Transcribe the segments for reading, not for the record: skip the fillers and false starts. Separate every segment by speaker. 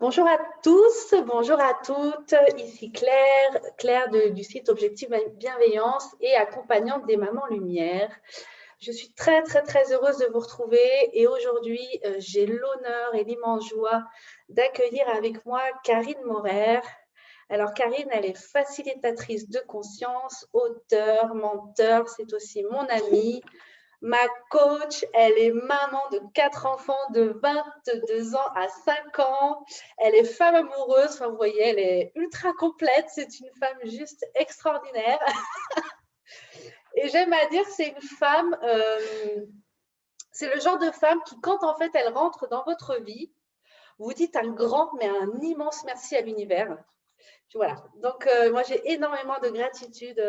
Speaker 1: Bonjour à tous, bonjour à toutes. Ici Claire du site Objectif Bienveillance et accompagnante des Mamans Lumière. Je suis très, très, très heureuse de vous retrouver et aujourd'hui, j'ai l'honneur et l'immense joie d'accueillir avec moi Karine Maurer. Alors, Karine, elle est facilitatrice de conscience, auteure, menteur, c'est aussi mon amie. Ma coach, elle est maman de 4 enfants de 22 ans à 5 ans. Elle est femme amoureuse. Enfin, vous voyez, elle est ultra complète. C'est une femme juste extraordinaire. Et j'aime à dire que c'est une femme, c'est le genre de femme qui, quand en fait elle rentre dans votre vie, vous dites un grand mais un immense merci à l'univers. Voilà. Donc, moi, j'ai énormément de gratitude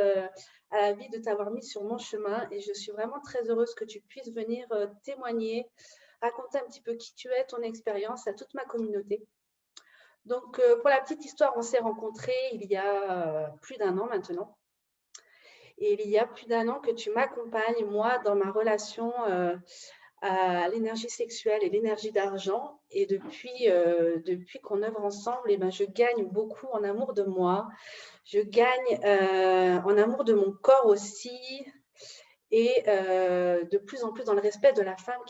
Speaker 1: à la vie de t'avoir mis sur mon chemin et je suis vraiment très heureuse que tu puisses venir témoigner, raconter un petit peu qui tu es, ton expérience à toute ma communauté. Donc, pour la petite histoire, on s'est rencontrés il y a plus d'un an maintenant. Et il y a plus d'un an que tu m'accompagnes, moi, dans ma relation à l'énergie sexuelle et l'énergie d'argent. Et depuis qu'on œuvre ensemble, eh ben, je gagne beaucoup en amour de moi. Je gagne en amour de mon corps aussi et de plus en plus dans le respect de la femme,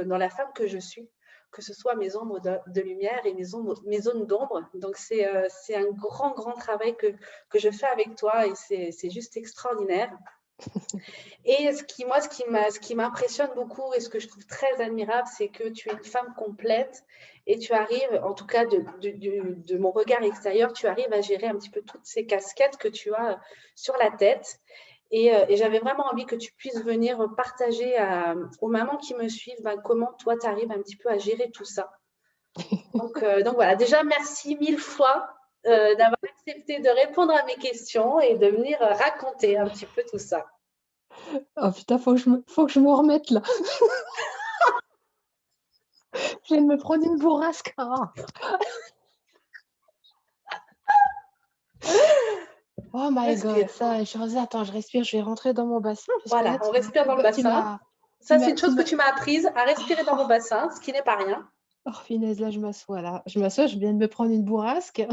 Speaker 1: dans la femme que je suis, que ce soit mes ombres de lumière et mes zones d'ombre. Donc, c'est un grand, grand travail que je fais avec toi et c'est juste extraordinaire. Et ce qui m'impressionne beaucoup et ce que je trouve très admirable, c'est que tu es une femme complète et tu arrives, en tout cas de mon regard extérieur, tu arrives à gérer un petit peu toutes ces casquettes que tu as sur la tête. Et j'avais vraiment envie que tu puisses venir partager aux mamans qui me suivent comment toi, tu arrives un petit peu à gérer tout ça. Donc voilà, déjà, merci mille fois d'avoir accepté de répondre à mes questions et de venir raconter un petit peu tout ça.
Speaker 2: Oh putain, faut que je me remette là. Je viens de me prendre une bourrasque. Oh my God,
Speaker 1: Respire.
Speaker 2: ça, attends, je respire, je vais rentrer dans mon bassin parce que
Speaker 1: Voilà,
Speaker 2: là,
Speaker 1: on respire dans le bassin. Ça, c'est une chose que tu m'as apprise à respirer dans mon bassin, ce qui n'est pas rien.
Speaker 2: Oh, finesse, là, je m'assois là. Je m'assois, je viens de me prendre une bourrasque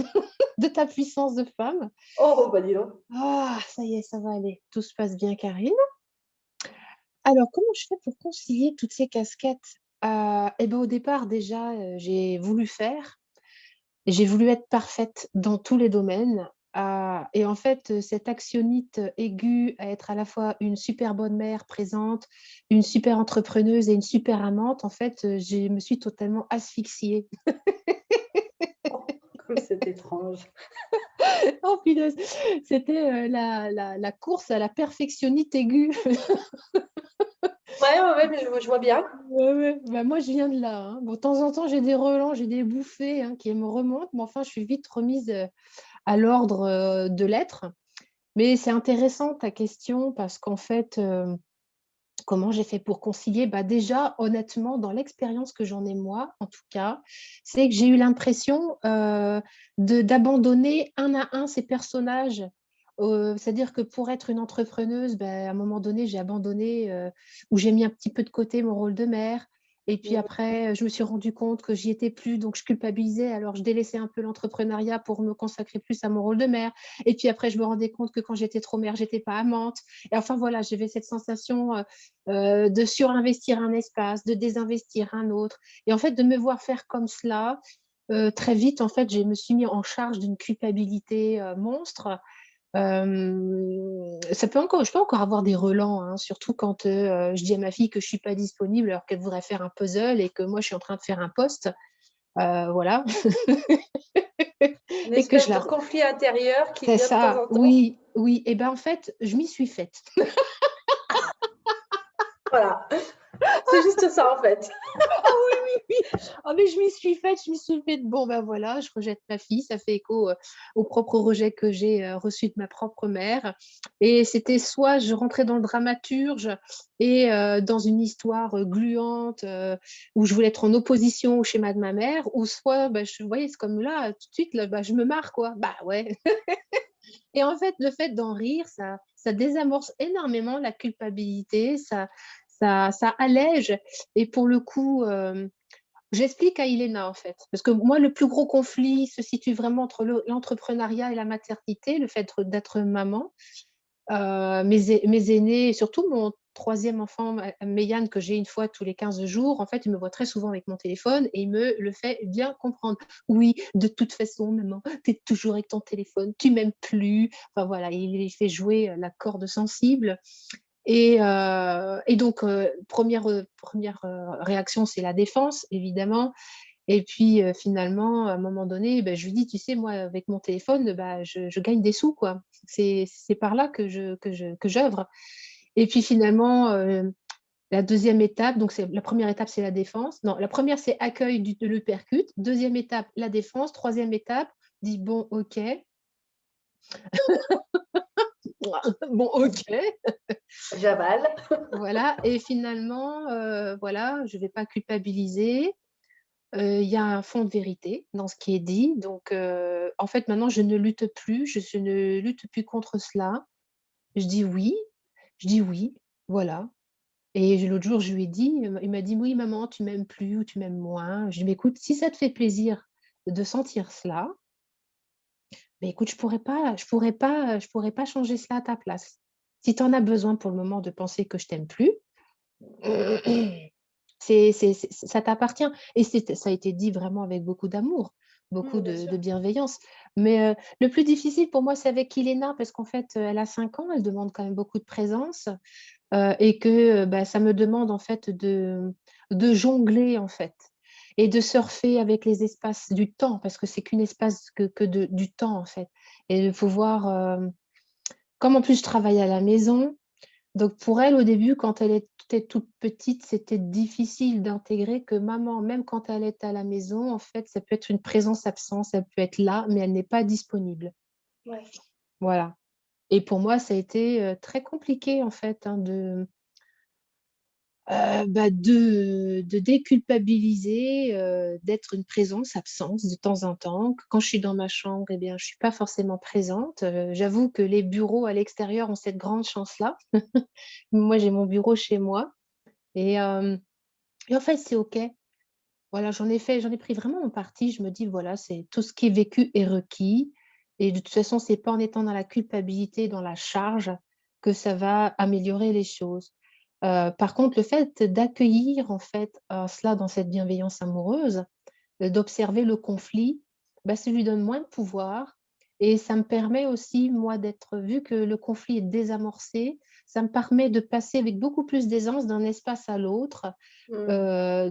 Speaker 2: de ta puissance de femme.
Speaker 1: Oh, bah dis donc.
Speaker 2: Ah, ça y est, ça va aller. Tout se passe bien, Karine. Alors, comment je fais pour concilier toutes ces casquettes? Eh ben, au départ, déjà, j'ai voulu faire. J'ai voulu être parfaite dans tous les domaines. Et en fait, cette actionnite aiguë à être à la fois une super bonne mère présente, une super entrepreneuse et une super amante, en fait, je me suis totalement asphyxiée.
Speaker 1: Oh, comme c'est étrange.
Speaker 2: Oh punaise! C'était, la course à la perfectionnite aiguë.
Speaker 1: Ouais, mais je vois bien.
Speaker 2: Ouais, ouais. Bah, moi, je viens de là, hein. Bon, de temps en temps, j'ai des relents, j'ai des bouffées, hein, qui me remontent, mais enfin, je suis vite remise, à l'ordre, de l'être. Mais c'est intéressant ta question parce qu'en fait, comment j'ai fait pour concilier? Bah, déjà, honnêtement, dans l'expérience que j'en ai moi, en tout cas, c'est que j'ai eu l'impression, d'abandonner un à un ces personnages. C'est-à-dire que pour être une entrepreneuse, bah, à un moment donné, j'ai abandonné, ou j'ai mis un petit peu de côté mon rôle de mère et puis
Speaker 1: Mhm.
Speaker 2: après, je me suis rendu compte que j'y étais plus, donc je culpabilisais. Alors je délaissais un peu l'entrepreneuriat pour me consacrer plus à mon rôle de mère et puis après, je me rendais compte que quand j'étais trop mère, j'étais pas amante et enfin voilà, j'avais cette sensation, de surinvestir un espace, de désinvestir un autre. Et en fait, de me voir faire comme cela, très vite, en fait, je me suis mis en charge d'une culpabilité monstre. Je peux encore avoir des relents, hein, surtout quand je dis à ma fille que je ne suis pas disponible alors qu'elle voudrait faire un puzzle et que moi, je suis en train de faire un post. Voilà.
Speaker 1: Une
Speaker 2: Et que
Speaker 1: espèce
Speaker 2: je
Speaker 1: de
Speaker 2: la...
Speaker 1: conflit intérieur qui
Speaker 2: C'est
Speaker 1: vient de temps
Speaker 2: ça,
Speaker 1: en temps.
Speaker 2: oui, oui. Et ben en fait, je m'y suis faite.
Speaker 1: Voilà. C'est juste ça, en fait.
Speaker 2: Ah oui, oui, oui. Ah, mais je m'y suis faite. Bon, ben voilà, je rejette ma fille. Ça fait écho au propre rejet que j'ai reçu de ma propre mère. Et c'était soit je rentrais dans le dramaturge et dans une histoire gluante où je voulais être en opposition au schéma de ma mère, ou soit, bah, vous voyez, c'est comme là, tout de suite, là, bah, je me marre, quoi. Bah ouais. Et en fait, le fait d'en rire, ça désamorce énormément la culpabilité, ça allège. Et pour le coup, J'explique à Iléna, en fait, parce que moi, le plus gros conflit se situe vraiment entre l'entrepreneuriat et la maternité, le fait d'être maman. Mes aînés, et surtout mon troisième enfant, Meyane, que j'ai une fois tous les 15 jours, en fait, il me voit très souvent avec mon téléphone et il me le fait bien comprendre. Oui, de toute façon, maman, tu es toujours avec ton téléphone, tu m'aimes plus. Enfin voilà, il fait jouer la corde sensible. Et donc, première réaction, c'est la défense, évidemment. Et puis, finalement, à un moment donné, ben, je lui dis, tu sais, moi, avec mon téléphone, bah, je gagne des sous, quoi. C'est par là que j'œuvre. Et puis, finalement, la deuxième étape, donc la première étape, c'est la défense. Non, la première, c'est accueil de l'uppercut. Deuxième étape, la défense. Troisième étape, dit, bon, OK. Bon, OK.
Speaker 1: J'avale.
Speaker 2: Voilà. Et finalement, voilà, je ne vais pas culpabiliser. Il y a un fond de vérité dans ce qui est dit. Donc, en fait, maintenant, je ne lutte plus. Je ne lutte plus contre cela. Je dis oui. Je dis oui. Voilà. Et l'autre jour, je lui ai dit, il m'a dit, oui, maman, tu m'aimes plus ou tu m'aimes moins. Je lui ai dit, mais écoute, si ça te fait plaisir de sentir cela, mais écoute, je pourrais pas changer cela à ta place. Si tu en as besoin pour le moment de penser que je t'aime plus, ça t'appartient. Et ça a été dit vraiment avec beaucoup d'amour, beaucoup
Speaker 1: Bien
Speaker 2: de
Speaker 1: sûr.
Speaker 2: bienveillance. Mais le plus difficile pour moi, c'est avec Iléna, parce qu'en fait, elle a 5 ans, elle demande quand même beaucoup de présence, et que bah, ça me demande en fait de jongler en fait et de surfer avec les espaces du temps, parce que c'est qu'une espace du temps en fait. Et de pouvoir, comme en plus je travaille à la maison, donc pour elle, au début, quand elle était toute petite, c'était difficile d'intégrer que maman, même quand elle est à la maison, en fait, ça peut être une présence-absence, elle peut être là, mais elle n'est pas disponible.
Speaker 1: Ouais.
Speaker 2: Voilà. Et pour moi, ça a été très compliqué, en fait, hein, bah, de déculpabiliser, d'être une présence-absence de temps en temps. Quand je suis dans ma chambre, eh bien, je ne suis pas forcément présente. J'avoue que les bureaux à l'extérieur ont cette grande chance-là. Moi, j'ai mon bureau chez moi. Et en fait, c'est OK. Voilà, j'en ai pris vraiment mon parti. Je me dis, voilà, c'est tout ce qui est vécu est requis. Et de toute façon, c'est pas en étant dans la culpabilité, dans la charge, que ça va améliorer les choses. Par contre, le fait d'accueillir, en fait, cela dans cette bienveillance amoureuse, d'observer le conflit, bah, ça lui donne moins de pouvoir et ça me permet aussi, moi, vu que le conflit est désamorcé, ça me permet de passer avec beaucoup plus d'aisance d'un espace à l'autre,
Speaker 1: Mm.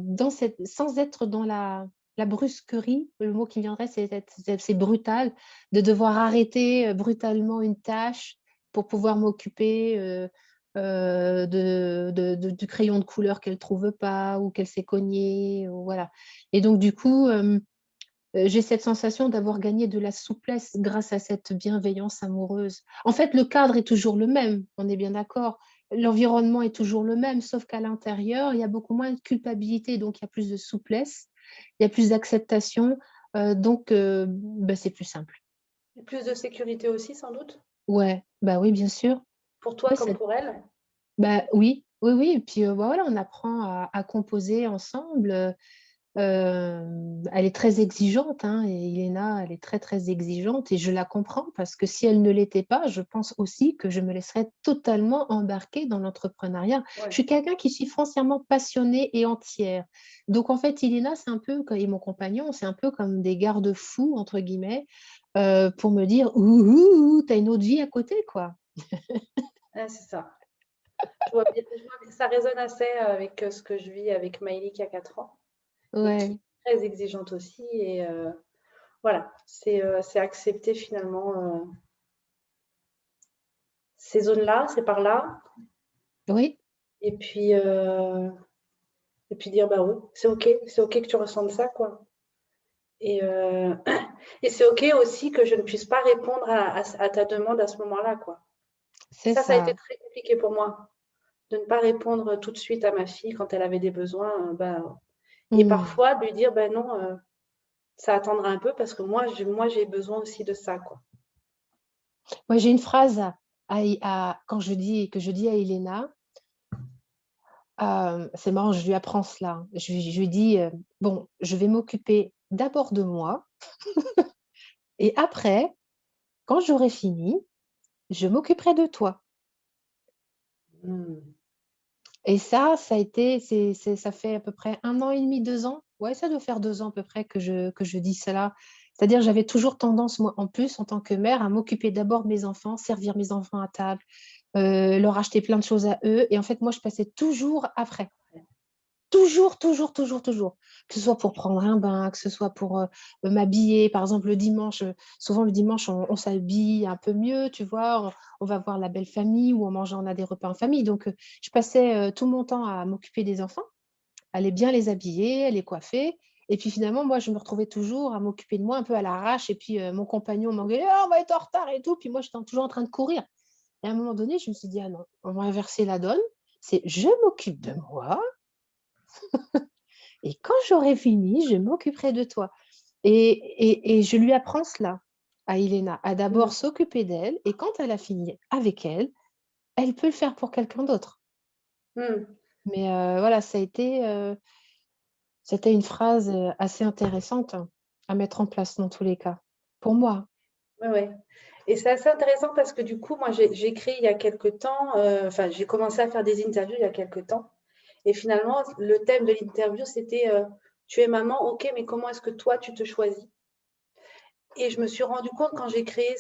Speaker 2: sans être dans la brusquerie. Le mot qui viendrait, c'est brutal, de devoir arrêter brutalement une tâche pour pouvoir m'occuper du crayon de couleur qu'elle ne trouve pas ou qu'elle s'est cogné. Ou voilà. Et donc, du coup, j'ai cette sensation d'avoir gagné de la souplesse grâce à cette bienveillance amoureuse. En fait, le cadre est toujours le même, on est bien d'accord. L'environnement est toujours le même, sauf qu'à l'intérieur, il y a beaucoup moins de culpabilité, donc il y a plus de souplesse, il y a plus d'acceptation, donc bah, c'est plus simple.
Speaker 1: Et plus de sécurité aussi, sans doute,
Speaker 2: Ouais, bah oui, bien sûr.
Speaker 1: pour toi
Speaker 2: Oui,
Speaker 1: comme pour elle.
Speaker 2: bah, oui, oui, oui. Et puis bah, voilà, on apprend à composer ensemble. Elle est très exigeante, hein, et Iléna, elle est très, très exigeante et je la comprends parce que si elle ne l'était pas, je pense aussi que je me laisserais totalement embarquer dans l'entrepreneuriat. Je
Speaker 1: Ouais.
Speaker 2: suis quelqu'un qui suis foncièrement passionnée et entière. Donc en fait, Iléna, c'est un peu, et mon compagnon, c'est un peu comme des garde-fous, entre guillemets, pour me dire, ouh, t'as une autre vie à côté, quoi.
Speaker 1: Ouais, c'est ça. Je vois bien, ça résonne assez avec ce que je vis avec Maëlie qui a 4 ans et qui
Speaker 2: Ouais,
Speaker 1: est très exigeante aussi. Et voilà, c'est accepter finalement ces zones-là, c'est par là.
Speaker 2: oui,
Speaker 1: Et puis, dire, bah oui, c'est OK que tu ressentes ça, quoi. Et, et c'est OK aussi que je ne puisse pas répondre à ta demande à ce moment-là, quoi.
Speaker 2: c'est
Speaker 1: Ça a été
Speaker 2: ça.
Speaker 1: très compliqué pour moi, de ne pas répondre tout de suite à ma fille quand elle avait des besoins. Et
Speaker 2: Hmm.
Speaker 1: parfois de lui dire, ben non, ça attendra un peu parce que moi, j'ai besoin aussi de ça, quoi.
Speaker 2: Moi, j'ai une phrase quand que je dis à Iléna. C'est marrant, je lui apprends cela. Je lui dis, «Bon, je vais m'occuper d'abord de moi et après, quand j'aurai fini, je m'occuperai de toi».
Speaker 1: Mmh.
Speaker 2: Et ça a été ça fait à peu près 1 an et demi, 2 ans. Ouais, ça doit faire 2 ans à peu près que je dis cela. C'est-à-dire, j'avais toujours tendance, moi, en plus, en tant que mère, à m'occuper d'abord de mes enfants, servir mes enfants à table, leur acheter plein de choses à eux et en fait, moi, je passais toujours après. Toujours, toujours, toujours, toujours. Que ce soit pour prendre un bain, que ce soit pour, m'habiller. Par exemple, le dimanche, souvent le dimanche, on s'habille un peu mieux, tu vois? On va voir la belle famille ou on a des repas en famille. Donc, je passais, tout mon temps à m'occuper des enfants, à bien les habiller, à les coiffer et puis finalement, moi, je me retrouvais toujours à m'occuper de moi un peu à l'arrache et puis, mon compagnon m'engueulait: «Ah, on va être en retard et tout». Puis moi, j'étais toujours en train de courir et à un moment donné, je me suis dit: «Ah non, on va inverser la donne. C'est je m'occupe de moi et quand j'aurai fini, je m'occuperai de toi». Et je lui apprends cela à Iléna, à
Speaker 1: Mmh.
Speaker 2: d'abord s'occuper d'elle et quand elle a fini avec elle, elle peut le faire pour quelqu'un d'autre.
Speaker 1: Mmh.
Speaker 2: Mais voilà, c'était une phrase, assez intéressante à mettre en place dans tous les cas, pour moi.
Speaker 1: Ouais, ouais. Et c'est assez intéressant parce que du coup, moi, j'ai écrit il y a quelque temps, enfin, j'ai commencé à faire des interviews il y a quelque temps. Et finalement, le thème de l'interview, c'était tu es maman, ok, mais comment est-ce que toi, tu te choisis? Et je me suis rendu compte quand j'ai créé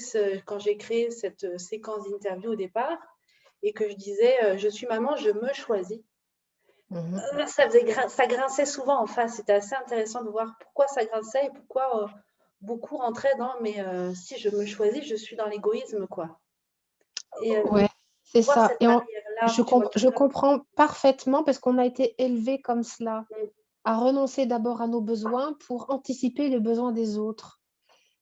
Speaker 1: cette séquence d'interview au départ et que je disais je suis maman, je me choisis.
Speaker 2: Mmh mh.
Speaker 1: Ça grinçait souvent en face. C'était assez intéressant de voir pourquoi ça grinçait et pourquoi beaucoup rentraient dans mais si je me choisis, je suis dans l'égoïsme, quoi. Et
Speaker 2: Ouais, c'est
Speaker 1: voir
Speaker 2: ça
Speaker 1: cette
Speaker 2: et
Speaker 1: barrière-là, tu vois, qui
Speaker 2: je
Speaker 1: est comme
Speaker 2: comprends parfaitement parce qu'on a été élevés comme cela,
Speaker 1: mmh,
Speaker 2: à renoncer d'abord à nos besoins pour anticiper les besoins des autres.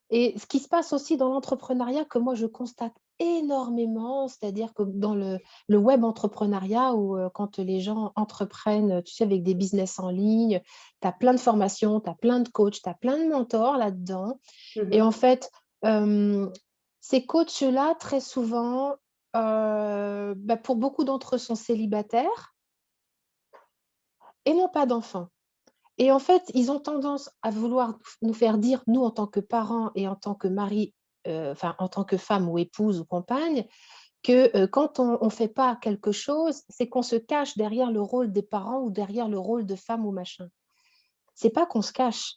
Speaker 2: Et ce qui se passe aussi dans l'entrepreneuriat que moi je constate énormément, c'est-à-dire que dans le web entrepreneuriat où, quand les gens entreprennent, tu sais, avec des business en ligne, tu as plein de formations, tu as plein de coachs, tu as plein de mentors là-dedans et en
Speaker 1: mmh
Speaker 2: fait, ces coachs-là, très souvent, pour beaucoup d'entre eux sont célibataires et n'ont pas d'enfants. Et en fait, ils ont tendance à vouloir nous faire dire, nous, en tant que parents et en tant que mari, enfin, en tant que femme ou épouse ou compagne, que, quand on ne fait pas quelque chose, c'est qu'on se cache derrière le rôle des parents ou derrière le rôle de femme ou machin. C'est pas qu'on se cache,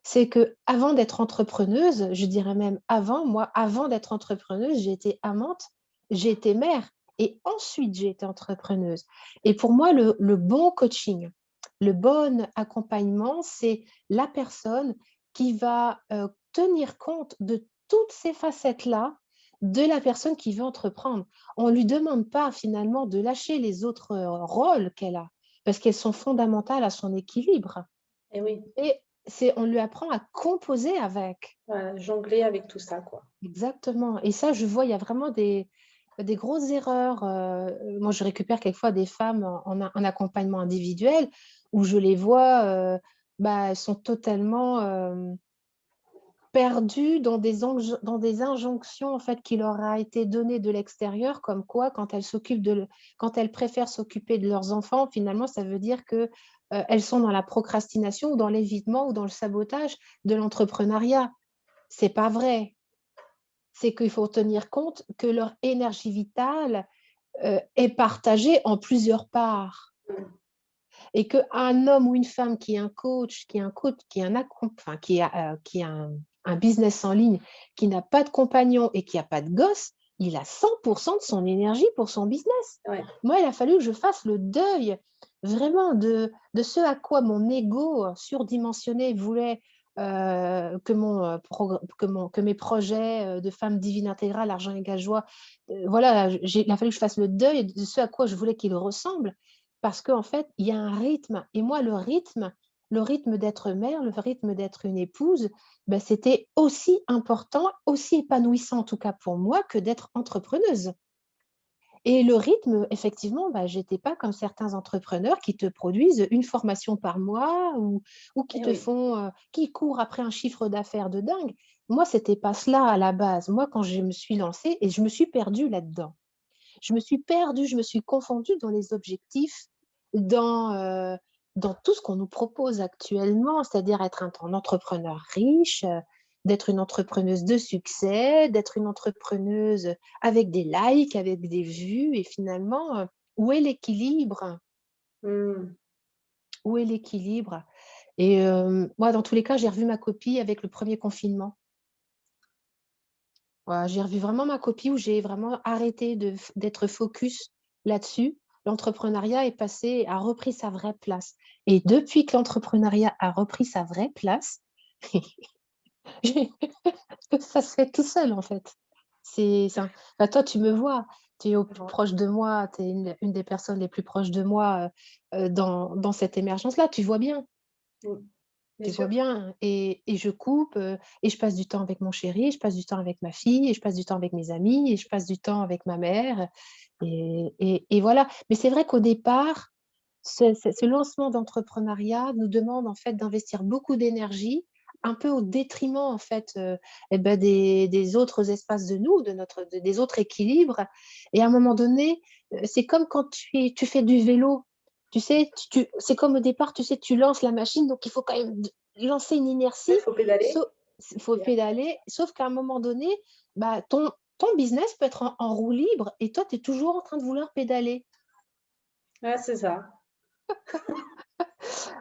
Speaker 2: c'est que avant d'être entrepreneuse, je dirais même avant, moi, avant d'être entrepreneuse, j'ai été amante, j'ai été mère et ensuite j'ai été entrepreneuse. Et pour moi, le bon coaching, le bon accompagnement, c'est la personne qui va, tenir compte de toutes ces facettes-là de la personne qui veut entreprendre. On ne lui demande pas finalement de lâcher les autres, rôles qu'elle a, parce qu'elles sont fondamentales à son équilibre.
Speaker 1: et oui,
Speaker 2: Et on lui apprend à composer avec.
Speaker 1: voilà, jongler avec tout ça, quoi.
Speaker 2: Exactement et ça, je vois, il y a vraiment des grosses erreurs, moi, je récupère quelquefois des femmes en accompagnement individuel où je les vois, elles sont totalement, perdues dans des injonctions, en fait, qui leur a été données de l'extérieur, comme quoi quand elles préfèrent s'occuper de leurs enfants, finalement, ça veut dire que, elles sont dans la procrastination ou dans l'évitement ou dans le sabotage de l'entrepreneuriat. C'est pas vrai. C'est qu'il faut tenir compte que leur énergie vitale, est partagée en plusieurs parts
Speaker 1: Mmh.
Speaker 2: et qu'un homme ou une femme qui est un accom enfin qui a un business en ligne, qui n'a pas de compagnon et qui a pas de gosse, il a 100 de son énergie pour son business.
Speaker 1: Ouais.
Speaker 2: Moi, il a fallu que je fasse le deuil vraiment de ce à quoi mon ego surdimensionné voulait, que mes projets, de femme divine intégrale, argent égale joie, voilà, il a fallu que je fasse le deuil de ce à quoi je voulais qu'il ressemble parce qu'en fait, il y a un rythme et moi le rythme d'être mère, le rythme d'être une épouse, c'était aussi important, aussi épanouissant en tout cas pour moi que d'être entrepreneuse. Et le rythme, effectivement, j'étais pas comme certains entrepreneurs qui te produisent une formation par mois ou
Speaker 1: Et oui.
Speaker 2: qui courent après un chiffre d'affaires de dingue. Moi, c'était pas cela à la base. Moi, quand je me suis lancée et je me suis perdue là-dedans. Je me suis perdue, je me suis confondue dans les objectifs dans tout ce qu'on nous propose actuellement, c'est-à-dire être un entrepreneur riche, d'être une entrepreneuse de succès, d'être une entrepreneuse avec des likes, avec des vues et finalement, où est l'équilibre?
Speaker 1: Hmm.
Speaker 2: Où est l'équilibre? Et moi, dans tous les cas, j'ai revu ma copie avec le premier confinement. Voilà, j'ai revu vraiment ma copie où j'ai vraiment arrêté d'être focus là-dessus. L'entrepreneuriat est passé, a repris sa vraie place. Et depuis que l'entrepreneuriat a repris sa vraie place, ça se fait tout seul, en fait. Enfin, toi, tu me vois, tu es au plus
Speaker 1: Ouais.
Speaker 2: proche de moi, tu es une des personnes les plus proches de moi dans cette émergence-là. Tu vois bien.
Speaker 1: Mm. Bien
Speaker 2: Tu vois
Speaker 1: sûr.
Speaker 2: bien et je coupe, et je passe du temps avec mon chéri, je passe du temps avec ma fille et je passe du temps avec mes amis et je passe du temps avec ma mère et voilà. Mais c'est vrai qu'au départ, ce lancement d'entrepreneuriat nous demande en fait d'investir beaucoup d'énergie, un peu au détriment en fait, des autres espaces de nous, des autres équilibres et à un moment donné, c'est comme quand tu fais du vélo. Tu sais, c'est comme au départ, tu sais, tu lances la machine, donc il faut quand même lancer une
Speaker 1: Il
Speaker 2: inertie,
Speaker 1: faut pédaler.
Speaker 2: il faut pédaler, sauf qu'à un moment donné, bah, ton business peut être en roue libre et toi, tu es toujours en train de vouloir pédaler.
Speaker 1: Ouais, c'est ça.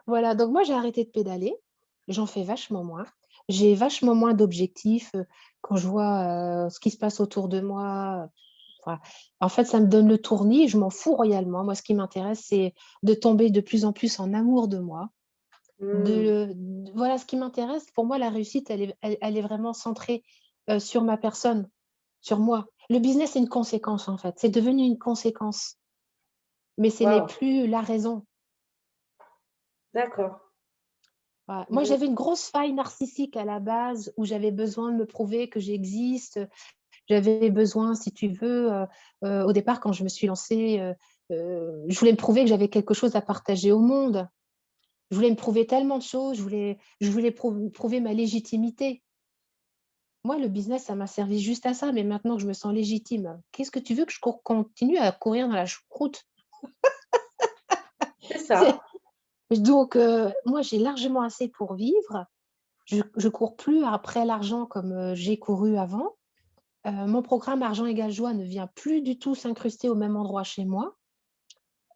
Speaker 2: Voilà, donc moi, j'ai arrêté de pédaler, j'en fais vachement moins. J'ai vachement moins d'objectifs quand je vois ce qui se passe autour de moi. Voilà. En fait, ça me donne le tournis, je m'en fous royalement. Moi, ce qui m'intéresse, c'est de tomber de plus en plus en amour de moi.
Speaker 1: Hmm.
Speaker 2: Voilà, ce qui m'intéresse, pour moi, la réussite, elle est vraiment centrée sur ma personne, sur moi. Le business, c'est une conséquence, en fait. C'est devenu une conséquence, mais ce n'est
Speaker 1: Waouh.
Speaker 2: plus la raison.
Speaker 1: D'accord.
Speaker 2: Voilà. Moi,
Speaker 1: Je-
Speaker 2: j'avais une grosse faille narcissique à la base où j'avais besoin de me prouver que j'existe. J'avais besoin, si tu veux, au départ, quand je me suis lancée, je voulais me prouver que j'avais quelque chose à partager au monde. Je voulais me prouver tellement de choses. Je voulais prouver ma légitimité. Moi, le business, ça m'a servi juste à ça, mais maintenant que je me sens légitime, qu'est-ce que tu veux que je continue à courir dans la choucroute?
Speaker 1: C'est ça.
Speaker 2: Donc, moi, j'ai largement assez pour vivre. Je cours plus après l'argent comme j'ai couru avant. Mon programme Argent égale joie ne vient plus du tout s'incruster au même endroit chez moi.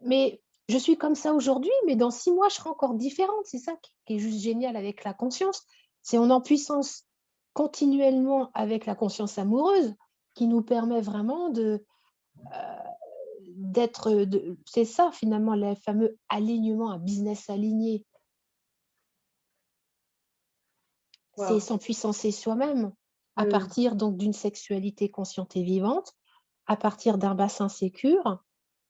Speaker 2: Mais je suis comme ça aujourd'hui, mais dans 6 mois, je serai encore différente. C'est ça qui est juste génial avec la conscience. C'est on est en puissance continuellement avec la conscience amoureuse qui nous permet vraiment c'est ça finalement le fameux alignement, un business aligné. C'est
Speaker 1: Waouh.
Speaker 2: s'empuissancer soi-même à
Speaker 1: Hmm.
Speaker 2: partir donc d'une sexualité consciente et vivante, à partir d'un bassin sécure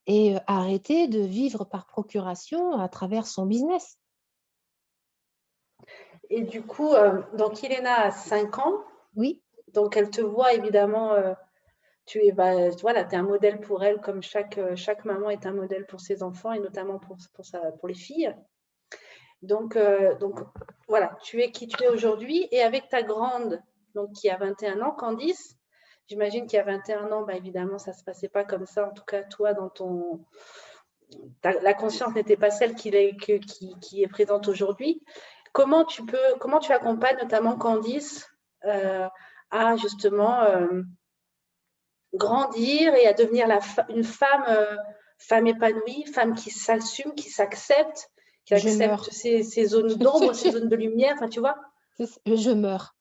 Speaker 2: et arrêter de vivre par procuration à travers son business.
Speaker 1: Et du coup, donc Iléna a 5 ans,
Speaker 2: Oui,
Speaker 1: donc elle te voit évidemment, tu es, bah, voilà, tu es un modèle pour elle, comme chaque maman est un modèle pour ses enfants et notamment pour les filles. Donc voilà, tu es qui tu es aujourd'hui et avec ta grande, donc qui a 21 ans, Candice, j'imagine qu'il y a 21 ans, bah, évidemment, ça ne se passait pas comme ça. En tout cas, toi, la conscience n'était pas celle qui est présente aujourd'hui. Comment tu accompagnes notamment Candice à justement grandir et à devenir une femme épanouie, femme qui s'assume, qui
Speaker 2: je
Speaker 1: accepte
Speaker 2: meurs.
Speaker 1: ses zones d'ombre, ses zones de lumière, enfin, tu vois.
Speaker 2: Je meurs.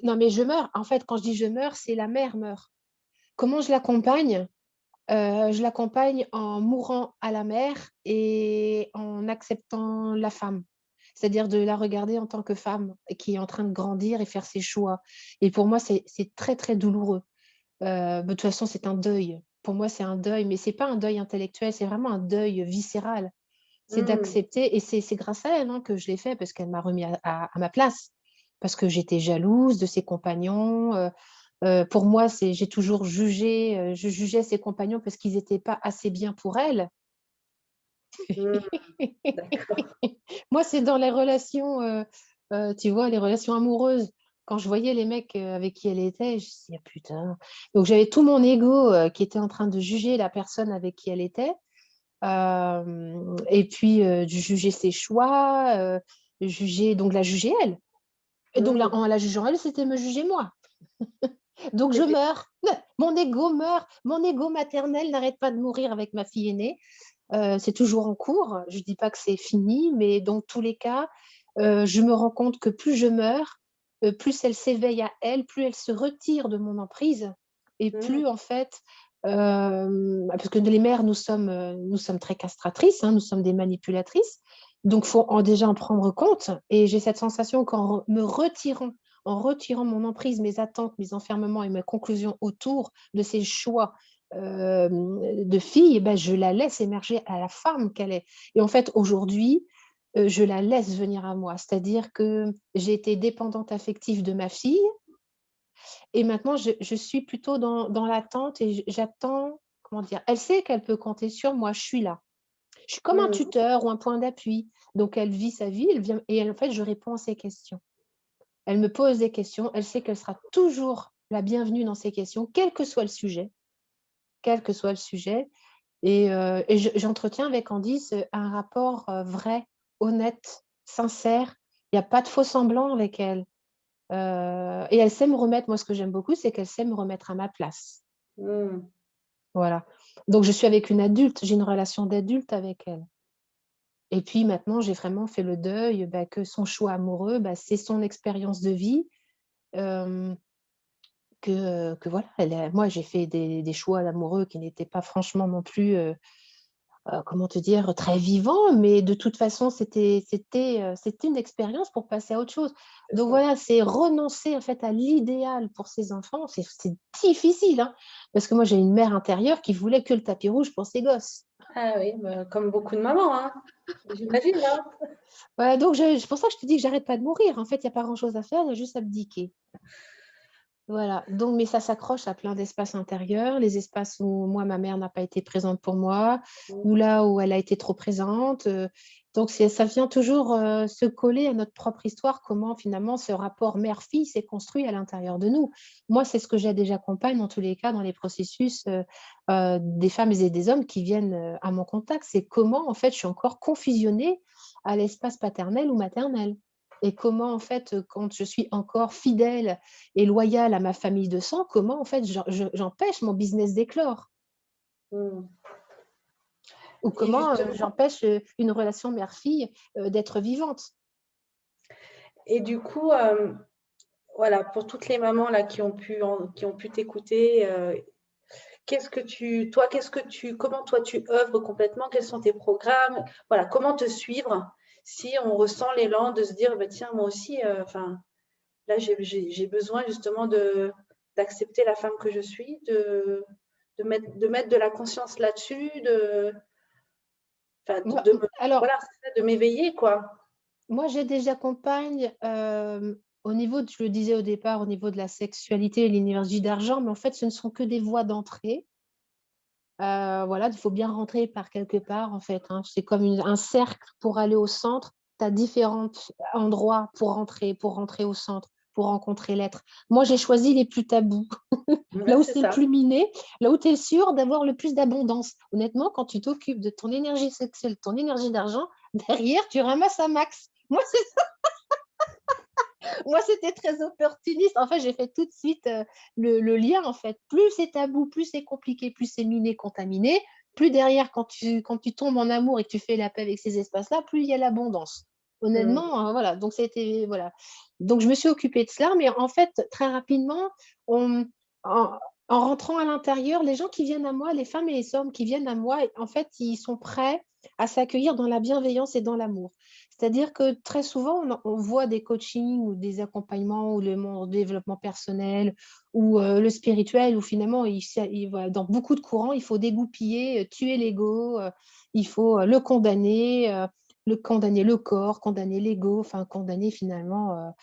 Speaker 2: Non, mais je meurs. En fait, quand je dis je meurs, c'est la mère meurt. Comment je l'accompagne? Je l'accompagne en mourant à la mère et en acceptant la femme. C'est-à-dire de la regarder en tant que femme qui est en train de grandir et faire ses choix. Et pour moi, c'est très, très douloureux. De toute façon, c'est un deuil. Pour moi, c'est un deuil, mais c'est pas un deuil intellectuel, c'est vraiment un deuil viscéral. C'est
Speaker 1: Mm.
Speaker 2: d'accepter, et c'est grâce à elle hein, que je l'ai fait, parce qu'elle m'a remis à ma place, parce que j'étais jalouse de ses compagnons. Pour moi, j'ai toujours jugé, je jugeais ses compagnons parce qu'ils n'étaient pas assez bien pour elle.
Speaker 1: Mm. D'accord.
Speaker 2: Moi, c'est dans les relations, tu vois, les relations amoureuses. Quand je voyais les mecs avec qui elle était, je me disais, ah, putain. Donc, j'avais tout mon ego qui était en train de juger la personne avec qui elle était. Et puis juger ses choix, la juger elle. Et donc
Speaker 1: Mmh.
Speaker 2: en la jugeant elle, c'était me juger moi. Donc je
Speaker 1: Et
Speaker 2: meurs, mon ego meurt, mon ego maternel n'arrête pas de mourir avec ma fille aînée. C'est toujours en cours, je ne dis pas que c'est fini, mais dans tous les cas, je me rends compte que plus je meurs, plus elle s'éveille à elle, plus elle se retire de mon emprise et
Speaker 1: mmh,
Speaker 2: plus en fait, parce que les mères, nous sommes très castratrices, hein, nous sommes des manipulatrices, donc il faut déjà en prendre compte. Et j'ai cette sensation qu'en me retirant, en retirant mon emprise, mes attentes, mes enfermements et mes conclusions autour de ces choix de fille, eh ben, je la laisse émerger à la femme qu'elle est. Et en fait, aujourd'hui, je la laisse venir à moi. C'est-à-dire que j'ai été dépendante affective de ma fille et maintenant, je suis plutôt dans l'attente et j'attends, comment dire, elle sait qu'elle peut compter sur moi, je suis là. Je suis comme un
Speaker 1: mmh.
Speaker 2: tuteur ou un point d'appui. Donc, elle vit sa vie, elle vient, et en fait, je réponds à ses questions. Elle me pose des questions, elle sait qu'elle sera toujours la bienvenue dans ses questions, quel que soit le sujet, quel que soit le sujet. Et j'entretiens avec Candice un rapport vrai, honnête, sincère. Il n'y a pas de faux semblant avec elle. Et elle sait me remettre, moi ce que j'aime beaucoup, c'est qu'elle sait me remettre à ma place.
Speaker 1: Mmh.
Speaker 2: Voilà. Donc je suis avec une adulte, j'ai une relation d'adulte avec elle. Et puis maintenant, j'ai vraiment fait le deuil que son choix amoureux, c'est son expérience de vie. euh, que voilà, moi j'ai fait des choix amoureux qui n'étaient pas franchement non plus comment te dire, très vivant, mais de toute façon, c'était une expérience pour passer à autre chose.
Speaker 1: C'est
Speaker 2: Donc
Speaker 1: ça.
Speaker 2: voilà, c'est renoncer en fait à l'idéal pour ses enfants, c'est difficile, hein, parce que moi j'ai une mère intérieure qui voulait que le tapis rouge pour ses gosses.
Speaker 1: Ah oui, bah, comme beaucoup de mamans, hein, j'imagine, hein.
Speaker 2: Voilà, donc c'est pour ça que je te dis que j'arrête pas de mourir. En fait, il n'y a pas grand-chose à faire, il y a juste à abdiquer. Voilà, donc mais ça s'accroche à plein d'espaces intérieurs, les espaces où moi, ma mère n'a pas été présente pour moi, ou
Speaker 1: Mmh.
Speaker 2: là où elle a été trop présente. Donc ça vient toujours se coller à notre propre histoire, comment finalement ce rapport mère-fille s'est construit à l'intérieur de nous. Moi, c'est ce que j'aide et j'accompagne dans tous les cas dans les processus des femmes et des hommes qui viennent à mon contact. C'est comment en fait je suis encore confusionnée à l'espace paternel ou maternel. Et comment, en fait, quand je suis encore fidèle et loyale à ma famille de sang, comment en fait j'empêche mon business d'éclore
Speaker 1: Mmh.
Speaker 2: ou
Speaker 1: Et
Speaker 2: comment
Speaker 1: justement,
Speaker 2: j'empêche une relation mère-fille d'être vivante.
Speaker 1: et du coup, voilà, pour toutes les mamans là qui ont pu t'écouter, comment toi tu œuvres complètement? Quels sont tes programmes? Voilà, comment te suivre si on ressent l'élan de se dire, bah, tiens, moi aussi, enfin, là, j'ai besoin justement d'accepter la femme que je suis, de mettre de la conscience là-dessus, enfin,
Speaker 2: Alors,
Speaker 1: voilà, c'est ça, de m'éveiller, quoi.
Speaker 2: moi, j'ai des accompagnes au niveau, je le disais au départ, au niveau de la sexualité et l'énergie d'argent, mais en fait, ce ne sont que des voies d'entrée. Voilà, il faut bien rentrer par quelque part, en fait, hein. C'est comme un cercle pour aller au centre. Tu as différents endroits pour rentrer au centre, pour rencontrer l'être. Moi, j'ai choisi les plus tabous,
Speaker 1: Ouais,
Speaker 2: là où
Speaker 1: c'est
Speaker 2: c'est le
Speaker 1: ça.
Speaker 2: plus miné, là où tu es sûr d'avoir le plus d'abondance. Honnêtement, quand tu t'occupes de ton énergie sexuelle, ton énergie d'argent, derrière, tu ramasses un max. Moi, c'était très opportuniste. En fait, j'ai fait tout de suite le lien. En fait, plus c'est tabou, plus c'est compliqué, plus c'est miné, contaminé, plus derrière, quand tu tombes en amour et que tu fais la paix avec ces espaces-là, plus il y a l'abondance.
Speaker 1: Mmh.
Speaker 2: Honnêtement, voilà. Donc, c'était, voilà. Donc, je me suis occupée de cela. Mais en fait, très rapidement, on, en, en rentrant à l'intérieur, les gens qui viennent à moi, les femmes et les hommes qui viennent à moi, en fait, ils sont prêts à s'accueillir dans la bienveillance et dans l'amour. C'est-à-dire que très souvent, on voit des coachings ou des accompagnements ou le développement personnel ou le spirituel où finalement, voilà, dans beaucoup de courants, il faut dégoupiller, tuer l'ego, il faut condamner le corps, condamner l'ego, enfin condamner finalement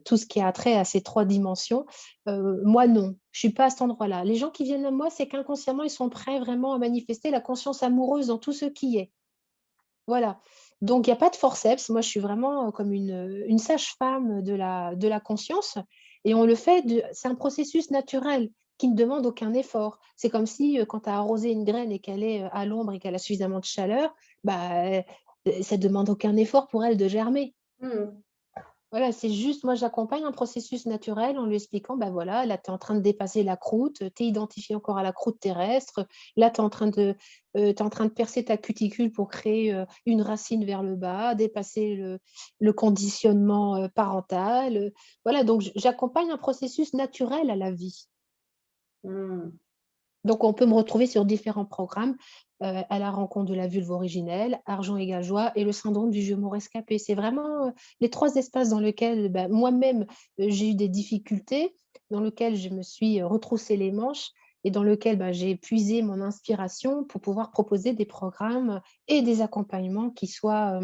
Speaker 2: tout ce qui a trait à ces trois dimensions. Moi, non, je suis pas à cet endroit-là. Les gens qui viennent à moi, c'est qu'inconsciemment, ils sont prêts vraiment à manifester la conscience amoureuse dans tout ce qui est. Voilà. Donc, il n'y a pas de forceps. Moi, je suis vraiment comme une sage-femme de la conscience. Et on le fait, c'est un processus naturel qui ne demande aucun effort. C'est comme si quand tu as arrosé une graine et qu'elle est à l'ombre et qu'elle a suffisamment de chaleur, bah, ça ne demande aucun effort pour elle de germer.
Speaker 1: Hmm.
Speaker 2: Voilà, c'est juste, moi j'accompagne un processus naturel en lui expliquant, ben voilà, là tu es en train de dépasser la croûte, tu es identifié encore à la croûte terrestre, là tu es en train de percer ta cuticule pour créer une racine vers le bas, dépasser le conditionnement parental. Voilà, donc j'accompagne un processus naturel à la vie.
Speaker 1: Hmm.
Speaker 2: Donc, on peut me retrouver sur différents programmes à la rencontre de la vulve originelle, argent égale joie et le syndrome du jumeau rescapé. C'est vraiment les trois espaces dans lesquels moi-même j'ai eu des difficultés, dans lesquels je me suis retroussé les manches et dans lesquels j'ai puisé mon inspiration pour pouvoir proposer des programmes et des accompagnements qui soient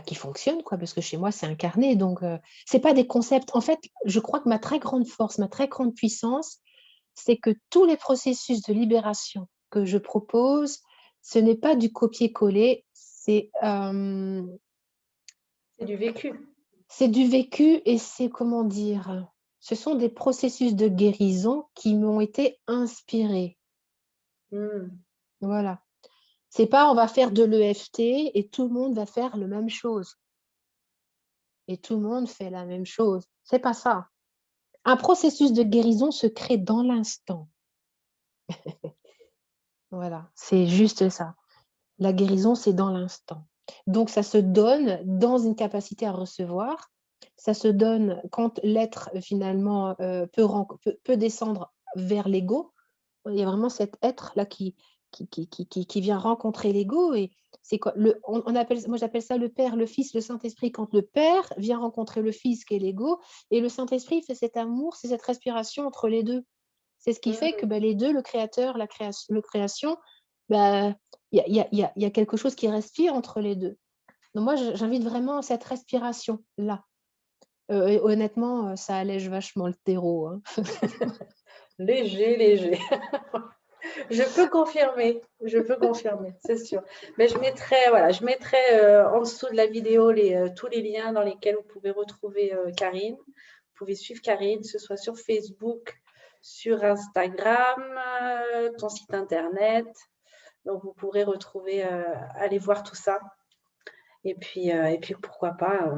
Speaker 2: qui fonctionnent, quoi, parce que chez moi, c'est incarné. Donc, c'est pas des concepts. En fait, je crois que ma très grande force, ma très grande puissance, c'est que tous les processus de libération que je propose, ce n'est pas du copier-coller,
Speaker 1: C'est du vécu.
Speaker 2: c'est du vécu et c'est, comment dire, ce sont des processus de guérison qui m'ont été inspirés.
Speaker 1: Hmm.
Speaker 2: Voilà. C'est pas on va faire de l'EFT et tout le monde va faire la même chose. Et tout le monde fait la même chose. C'est pas ça. Un processus de guérison se crée dans l'instant. Voilà, c'est juste ça. La guérison, c'est dans l'instant. Donc, ça se donne dans une capacité à recevoir. Ça se donne quand l'être, finalement, peut descendre vers l'ego. Il y a vraiment cet être-là qui vient rencontrer l'ego. Et c'est quoi moi, j'appelle ça le Père, le Fils, le Saint-Esprit. Quand le Père vient rencontrer le Fils, qui est l'ego, et le Saint-Esprit fait cet amour, c'est cette respiration entre les deux. C'est ce qui fait que
Speaker 1: Hmm.
Speaker 2: les deux, le créateur, la création, il y a quelque chose qui respire entre les deux. Donc moi, j'invite vraiment cette respiration-là. Et honnêtement, ça allège vachement le terreau, hein.
Speaker 1: Léger, léger. Je peux confirmer, c'est sûr. Mais je mettrai en dessous de la vidéo tous les liens dans lesquels vous pouvez retrouver Karine. Vous pouvez suivre Karine, que ce soit sur Facebook, sur Instagram, ton site internet. Donc vous pourrez retrouver, aller voir tout ça. Et puis pourquoi pas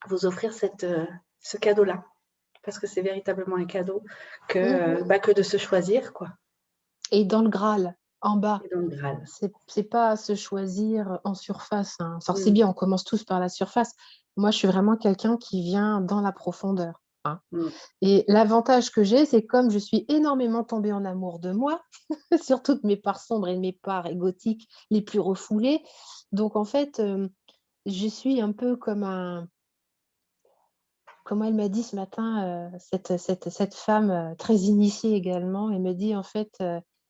Speaker 1: vous offrir ce cadeau-là. Parce que c'est véritablement un cadeau que de se choisir, quoi.
Speaker 2: Et dans le Graal, en bas,
Speaker 1: Et dans le Graal.
Speaker 2: c'est pas à se choisir en surface, hein. Alors, c'est
Speaker 1: Mm,
Speaker 2: bien, on commence tous par la surface. Moi, je suis vraiment quelqu'un qui vient dans la profondeur, hein.
Speaker 1: mm.
Speaker 2: Et l'avantage que j'ai, c'est comme je suis énormément tombée en amour de moi, sur toutes mes parts sombres et mes parts égotiques les plus refoulées. Donc, en fait, je suis un peu comme comment elle m'a dit ce matin, cette femme très initiée également, elle me dit en fait,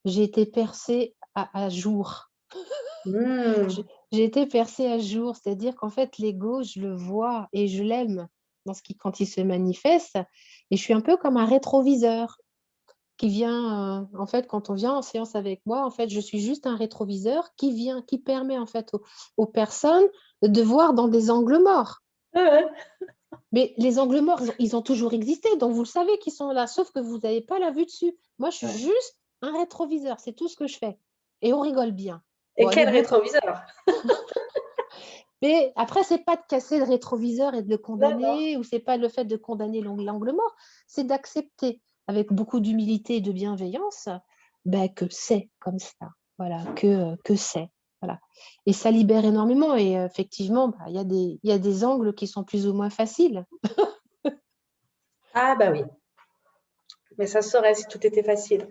Speaker 2: j'ai été percée à jour.
Speaker 1: Mm.
Speaker 2: J'ai été percée à jour, c'est-à-dire qu'en fait, l'ego, je le vois et je l'aime quand il se manifeste. Et je suis un peu comme un rétroviseur qui vient, en fait, quand on vient en séance avec moi, en fait, je suis juste un rétroviseur qui permet en fait aux personnes de voir dans des angles morts.
Speaker 1: Ouais.
Speaker 2: Mais les angles morts, ils ont toujours existé, donc vous le savez qu'ils sont là, sauf que vous n'avez pas la vue dessus. Moi, je suis
Speaker 1: Ouais.
Speaker 2: juste un rétroviseur, c'est tout ce que je fais. Et on rigole bien.
Speaker 1: Et
Speaker 2: Bon, allez,
Speaker 1: quel
Speaker 2: bon.
Speaker 1: rétroviseur?
Speaker 2: Mais après, c'est pas de casser le rétroviseur et de le
Speaker 1: Non, non.
Speaker 2: condamner, ou c'est pas le fait de condamner l'angle mort, c'est d'accepter avec beaucoup d'humilité et de bienveillance que c'est comme ça. Voilà, que c'est. Voilà. Et ça libère énormément. Et effectivement, il y a des angles qui sont plus ou moins faciles.
Speaker 1: Ah bah oui. Mais ça serait si tout était facile.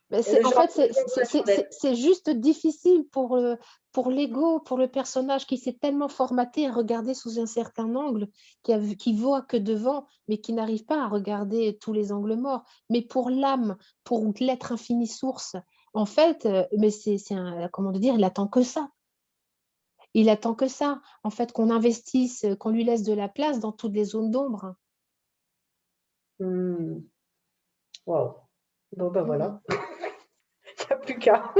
Speaker 2: Mais
Speaker 1: Et le
Speaker 2: en
Speaker 1: genre
Speaker 2: fait, c'est juste difficile pour l'ego, pour le personnage qui s'est tellement formaté à regarder sous un certain angle, qui voit que devant, mais qui n'arrive pas à regarder tous les angles morts. Mais pour l'âme, pour l'être infini source, en fait, mais comment dire, il attend que ça. Il attend que ça, en fait, qu'on investisse, qu'on lui laisse de la place dans toutes les zones d'ombre.
Speaker 1: Hmm. Wow. Bon ben
Speaker 2: Mhm.
Speaker 1: voilà. Il n'y a plus qu'à.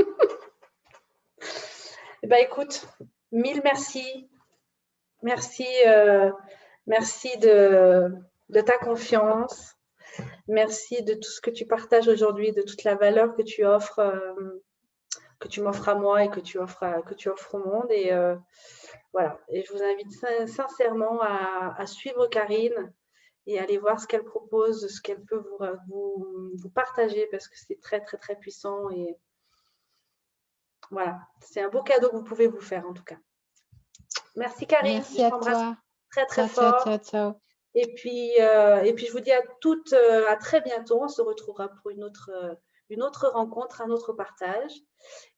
Speaker 1: Eh ben écoute, mille merci. Merci, merci de ta confiance. Merci de tout ce que tu partages aujourd'hui, de toute la valeur que tu m'offres à moi et que tu offres au monde. Et voilà. Et je vous invite sincèrement à suivre Karine et aller voir ce qu'elle propose, ce qu'elle peut vous partager parce que c'est très, très, très puissant. Et voilà, c'est un beau cadeau que vous pouvez vous faire en tout cas. Merci Karine,
Speaker 2: Merci
Speaker 1: je
Speaker 2: à
Speaker 1: t'embrasse
Speaker 2: toi.
Speaker 1: très, très
Speaker 2: Ciao, ciao, ciao,
Speaker 1: fort.
Speaker 2: ciao.
Speaker 1: Et puis je vous dis à toutes à très bientôt. On se retrouvera pour une autre rencontre, un autre partage.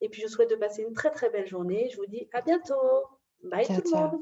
Speaker 1: Et puis je vous souhaite de passer une très, très belle journée. Je vous dis à bientôt. Bye
Speaker 2: Ciao,
Speaker 1: tout le
Speaker 2: ciao.
Speaker 1: monde.